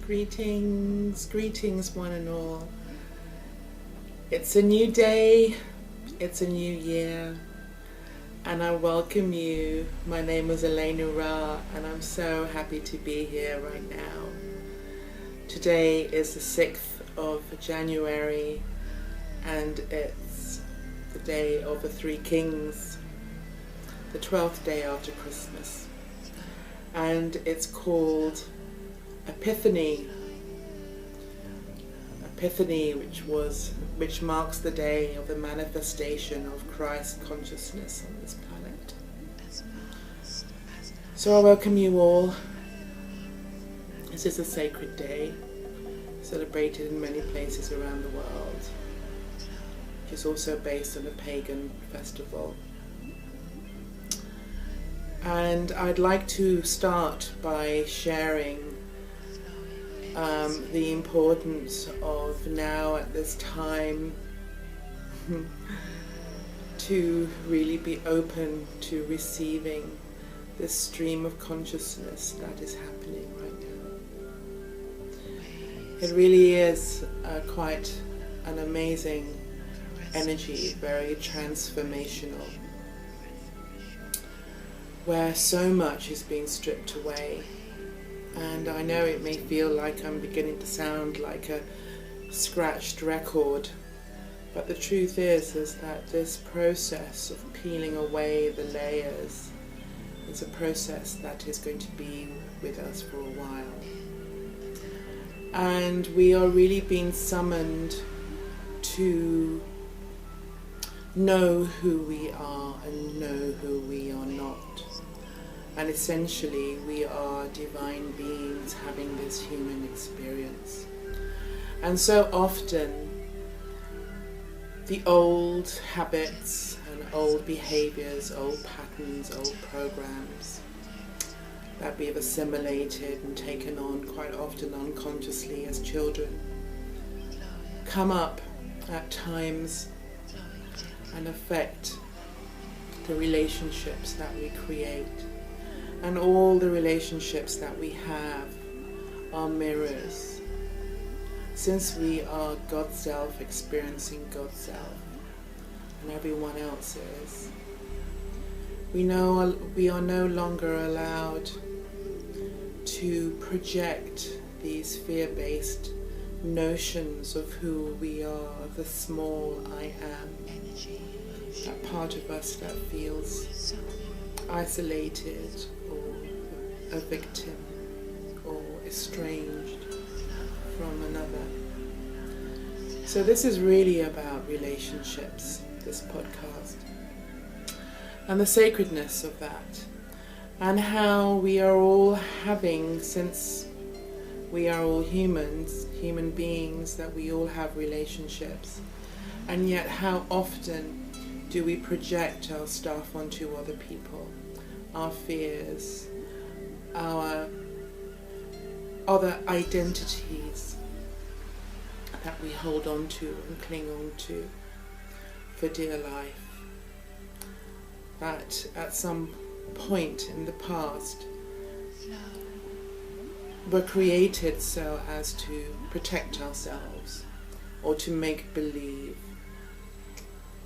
Greetings, greetings one and all. It's a new day, it's a new year, and I welcome you. My name is ALAENURA, and I'm so happy to be here right now. Today is the 6th of January, and it's the day of the Three Kings, the 12th day after Christmas, and it's called Epiphany, which marks the day of the manifestation of Christ consciousness on this planet. So I welcome you all. This is a sacred day, celebrated in many places around the world, which is also based on a pagan festival. And I'd like to start by sharing the importance of now at this time to really be open to receiving this stream of consciousness that is happening right now. It really is quite an amazing energy, very transformational, where so much is being stripped away. And I know it may feel like I'm beginning to sound like a scratched record, but the truth is that this process of peeling away the layers is a process that is going to be with us for a while. And we are really being summoned to know who we are and know who we are not. And essentially, we are divine beings having this human experience. And so often, the old habits and old behaviors, old patterns, old programs that we have assimilated and taken on quite often unconsciously as children come up at times and affect the relationships that we create. And all the relationships that we have are mirrors. Since we are God's self experiencing God's self, and everyone else is, we are no longer allowed to project these fear-based notions of who we are, the small I am, that part of us that feels isolated or a victim or estranged from another. So this is really about relationships, this podcast, and the sacredness of that, and how we are all having, since we are all human beings, that we all have relationships, and yet how often do we project our stuff onto other people, our fears, our other identities that we hold on to and cling on to for dear life, that at some point in the past were created so as to protect ourselves or to make believe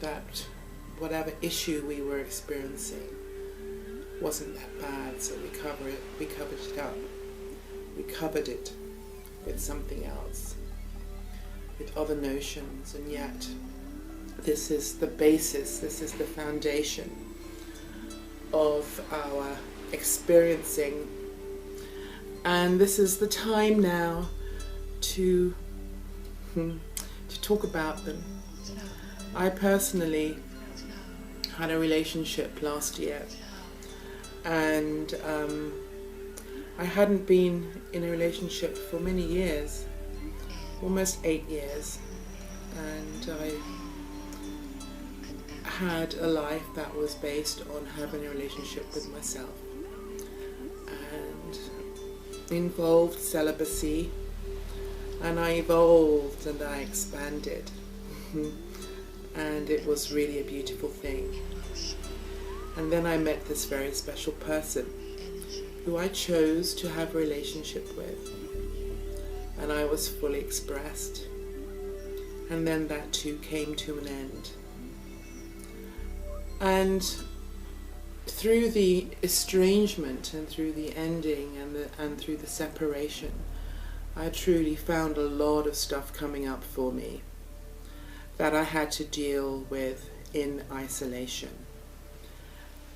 that whatever issue we were experiencing wasn't that bad, so we covered it up. We covered it with something else, with other notions, and yet this is the basis, this is the foundation of our experiencing. And this is the time now to talk about them. I personally had a relationship last year, and I hadn't been in a relationship for many years, almost 8 years, and I had a life that was based on having a relationship with myself and involved celibacy, and I evolved and I expanded. And it was really a beautiful thing. And then I met this very special person who I chose to have a relationship with. and I was fully expressed. And then that too came to an end. And through the estrangement and through the ending and through the separation, I truly found a lot of stuff coming up for me that I had to deal with in isolation.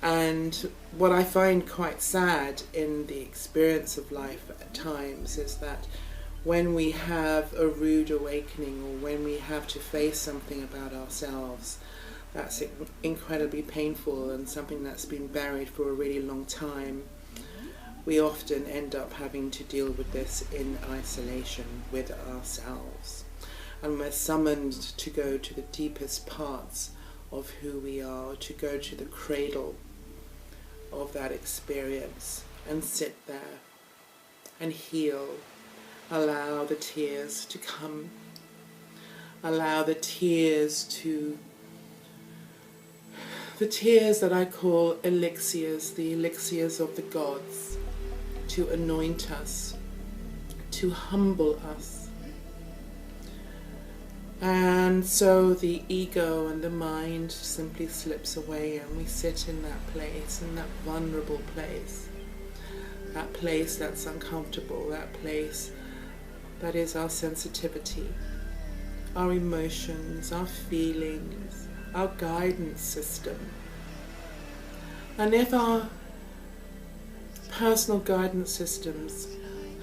And what I find quite sad in the experience of life at times is that when we have a rude awakening, or when we have to face something about ourselves that's incredibly painful and something that's been buried for a really long time, we often end up having to deal with this in isolation with ourselves. And we're summoned to go to the deepest parts of who we are, to go to the cradle of that experience and sit there and heal. Allow the tears to come. Allow the tears that I call elixirs, the elixirs of the gods, to anoint us, to humble us. And so the ego and the mind simply slips away, and we sit in that place, in that vulnerable place, that place that's uncomfortable, that place that is our sensitivity, our emotions, our feelings, our guidance system. And if our personal guidance systems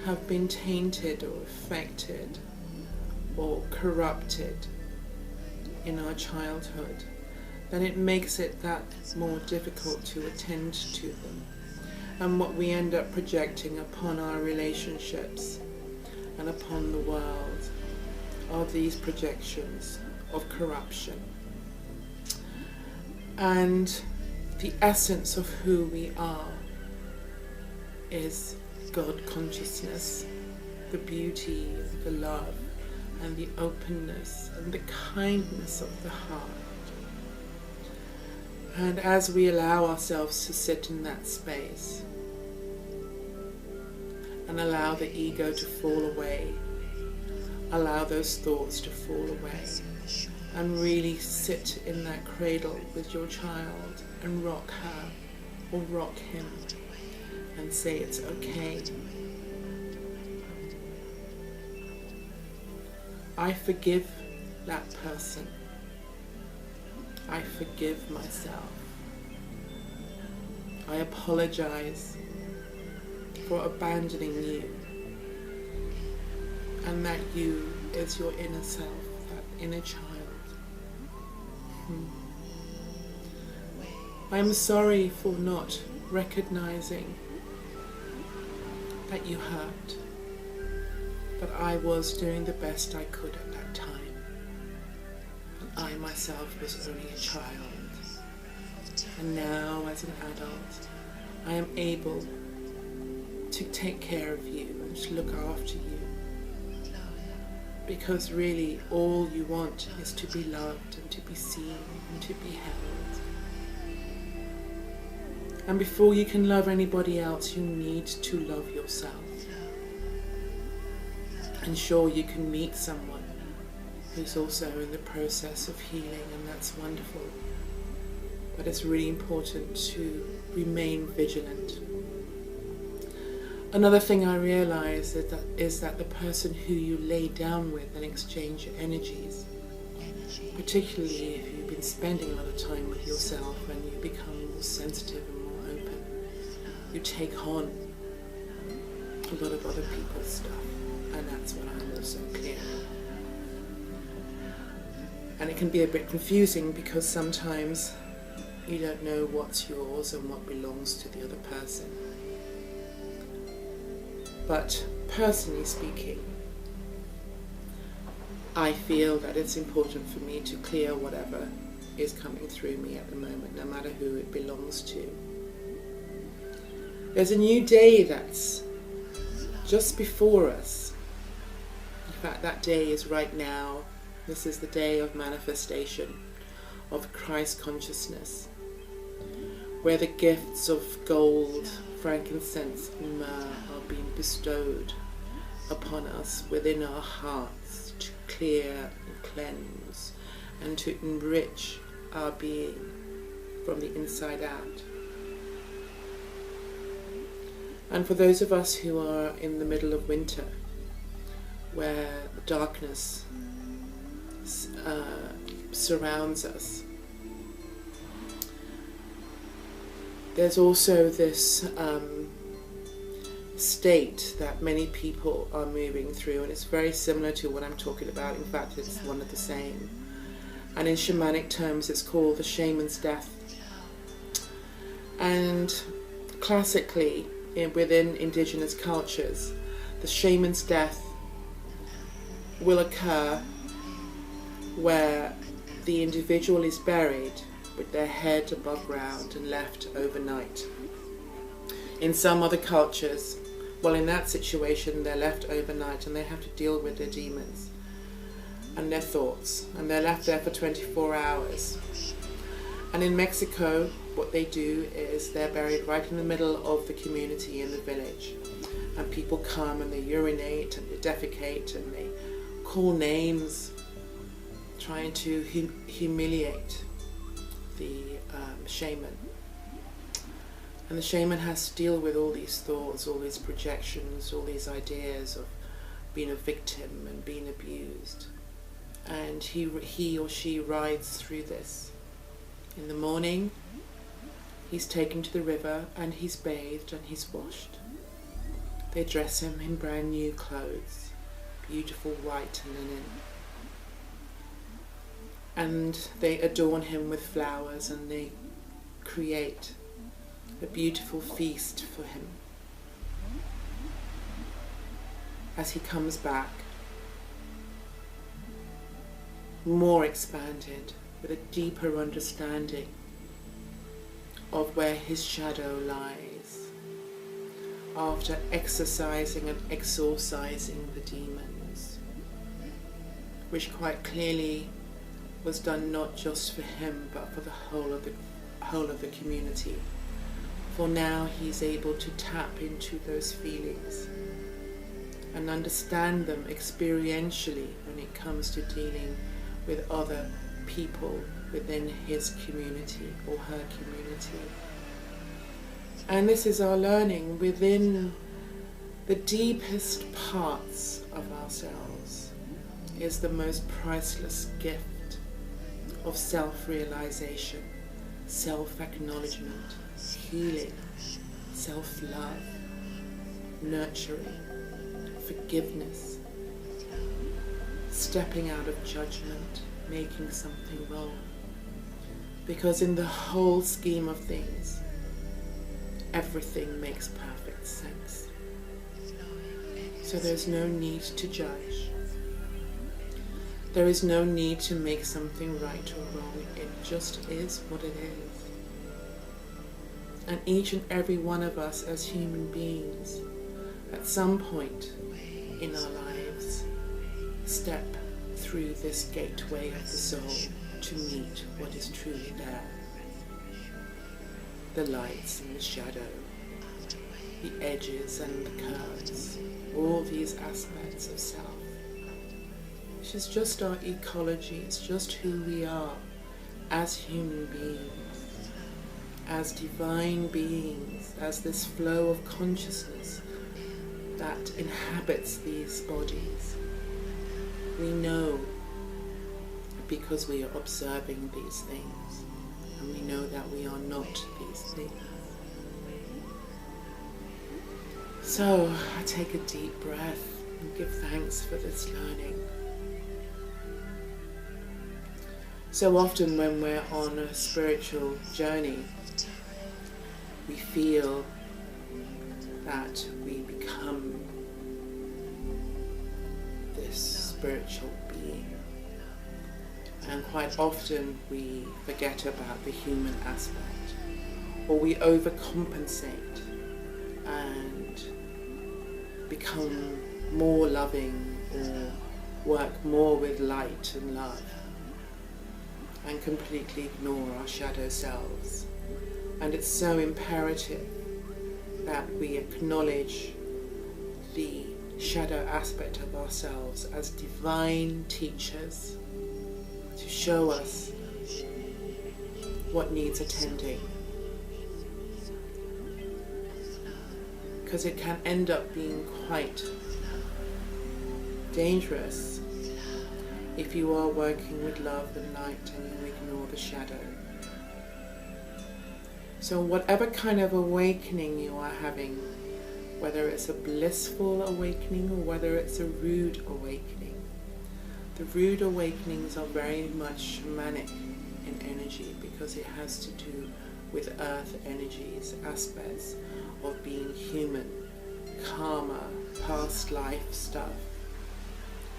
have been tainted or affected or corrupted in our childhood, then it makes it that more difficult to attend to them. And what we end up projecting upon our relationships and upon the world are these projections of corruption. And the essence of who we are is God consciousness, the beauty, the love, and the openness and the kindness of the heart. And as we allow ourselves to sit in that space and allow the ego to fall away, allow those thoughts to fall away, and really sit in that cradle with your child and rock her or rock him and say it's okay. I forgive that person. I forgive myself. I apologize for abandoning you. And that you is your inner self, that inner child. I'm sorry for not recognizing that you hurt, but I was doing the best I could at that time. And I myself was only a child. And now, as an adult, I am able to take care of you and to look after you. Because really, all you want is to be loved and to be seen and to be held. And before you can love anybody else, you need to love yourself. And sure, you can meet someone who's also in the process of healing, and that's wonderful. But it's really important to remain vigilant. Another thing I realize is that the person who you lay down with and exchange your energies, particularly if you've been spending a lot of time with yourself and you become more sensitive and more open, you take on a lot of other people's stuff, and that's what I'm also clearing. And it can be a bit confusing because sometimes you don't know what's yours and what belongs to the other person. But personally speaking, I feel that it's important for me to clear whatever is coming through me at the moment, no matter who it belongs to. There's a new day that's just before us. In fact, that day is right now. This is the day of manifestation of Christ consciousness, where the gifts of gold, frankincense and myrrh are being bestowed upon us within our hearts to clear and cleanse and to enrich our being from the inside out. And for those of us who are in the middle of winter, where darkness surrounds us, there's also this state that many people are moving through, and it's very similar to what I'm talking about. In fact, it's one of the same. And in shamanic terms, it's called the shaman's death. And classically, within indigenous cultures, the shaman's death will occur where the individual is buried with their head above ground and left overnight. In some other cultures, well, in that situation, they're left overnight and they have to deal with their demons and their thoughts, and they're left there for 24 hours. And in Mexico, what they do is they're buried right in the middle of the community in the village, and people come and they urinate and they defecate and they call names, trying to humiliate the shaman. And the shaman has to deal with all these thoughts, all these projections, all these ideas of being a victim and being abused. And he or she rides through this. In the morning, he's taken to the river and he's bathed and he's washed. They dress him in brand new clothes, beautiful white linen. And they adorn him with flowers and they create a beautiful feast for him. As he comes back, more expanded, with a deeper understanding of where his shadow lies, after exorcising and exorcising the demons, which quite clearly was done not just for him but for the whole of the community. For now he's able to tap into those feelings and understand them experientially when it comes to dealing with other people within his community or her community. And this is our learning within the deepest parts of ourselves is the most priceless gift of self-realization, self-acknowledgement, healing, self-love, nurturing, forgiveness, stepping out of judgment, making something wrong. Because in the whole scheme of things, everything makes perfect sense. So there's no need to judge. There is no need to make something right or wrong. It just is what it is. And each and every one of us as human beings, at some point in our lives, step through this gateway of the soul to meet what is truly there. The lights and the shadow, the edges and the curves, all these aspects of self. Which is just our ecology, it's just who we are as human beings, as divine beings, as this flow of consciousness that inhabits these bodies. We know because we are observing these things, and we know that we are not these things. So I take a deep breath and give thanks for this learning. So often when we're on a spiritual journey, we feel that we become this spiritual being. And quite often we forget about the human aspect, or we overcompensate and become more loving or work more with light and love, and completely ignore our shadow selves. And it's so imperative that we acknowledge the shadow aspect of ourselves as divine teachers to show us what needs attending. Because it can end up being quite dangerous if you are working with love and light and you ignore the shadow. So whatever kind of awakening you are having, whether it's a blissful awakening or whether it's a rude awakening, the rude awakenings are very much shamanic in energy because it has to do with earth energies, aspects of being human, karma, past life stuff,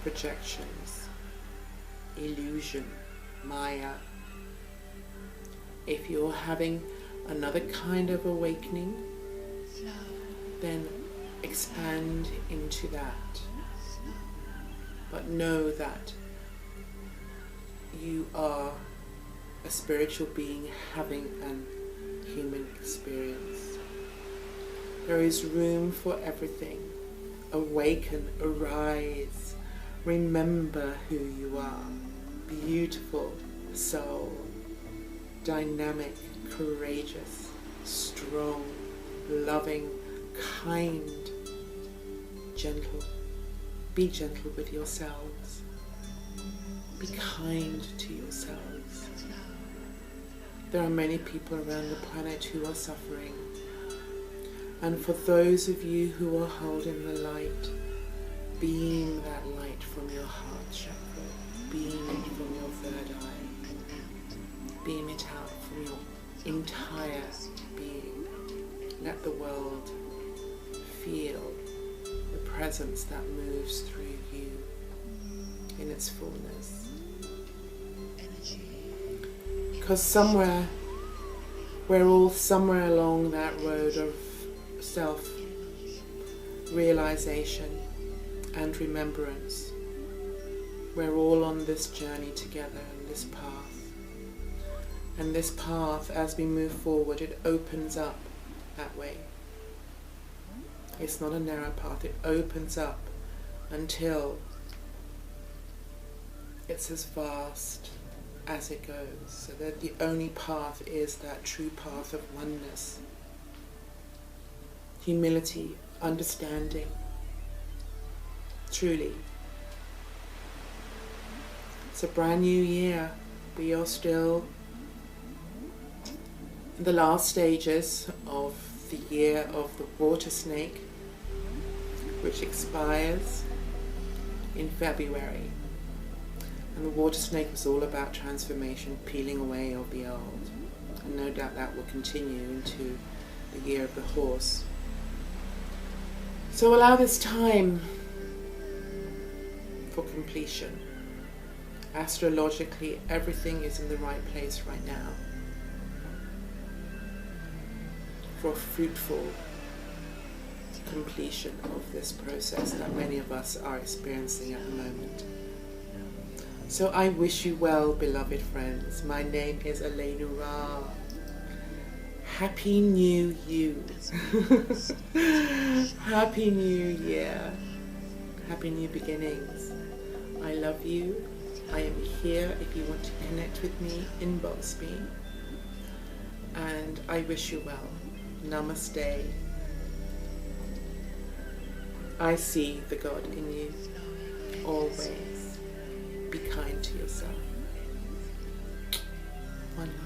projections, illusion, Maya. If you're having another kind of awakening, then expand into that. But know that you are a spiritual being having a human experience. There is room for everything. Awaken, arise, remember who you are. Beautiful soul, dynamic, courageous, strong, loving, kind, gentle. Be gentle with yourselves. Be kind to yourselves. There are many people around the planet who are suffering. And for those of you who are holding the light, beam that light from your heart chakra. Beam it from your third eye. Beam it out from your entire being. Let the world feel the presence that moves through you in its fullness. Because we're all somewhere along that road of self-realization and remembrance. We're all on this journey together, in this path. And this path, as we move forward, it opens up that way. It's not a narrow path, it opens up until it's as vast as it goes. So that the only path is that true path of oneness. Humility, understanding, truly. It's a brand new year. We are still in the last stages of the year of the water snake, which expires in February. And the water snake was all about transformation, peeling away of the old. And no doubt that will continue into the year of the horse. So allow this time for completion. Astrologically, everything is in the right place right now for a fruitful completion of this process that many of us are experiencing at the moment. So I wish you well, beloved friends. My name is ALAENURA. Happy New You. Happy New Year. Happy New Beginnings. I love you. I am here if you want to connect with me, inbox me. And I wish you well. Namaste. I see the God in you. Always. Be kind to yourself. One love.